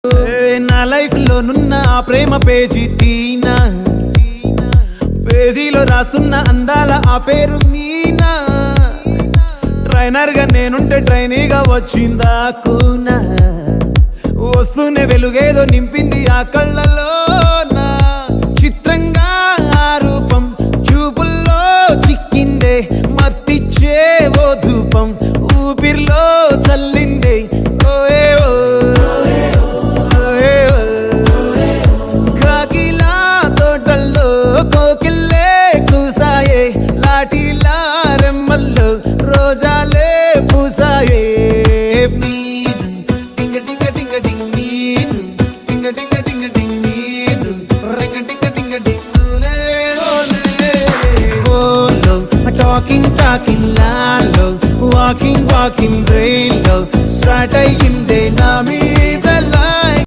నా లైఫ్ లో నున్న ఆ ప్రేమ పేజీ తీనా, పేజీలో రాసున్న అందాల ఆ పేరు మీనా. ట్రైనర్ గా నేనుంటే ట్రైనీగా వచ్చిందా కూనా, వస్తూనే వెలుగేదో నింపింది ఆ కళ్ళలో. చిత్రంగా ఆ రూపం చూపుల్లో చిక్కిందే, మత్తిచ్చే ఓ ధూపం ఊపిరిలో చల్లిందే. కాకిలా తోటల్లో కోకిల్లే కూసాయే, లాఠీలా రెమ్మల్లో రోజాలే పూసాయే. టింగ టింగ టింగ టింగ్ నీరు, టింగ టింగ టింగ టింగ్ నీరు, రింగ టింగ టింగ టింగ్ ఓలో. టాకింగ్ టాకింగ్ లాలో, వాకింగ్ వాకింగ్ రైల్లో స్టార్ట్ అయ్యిందే నా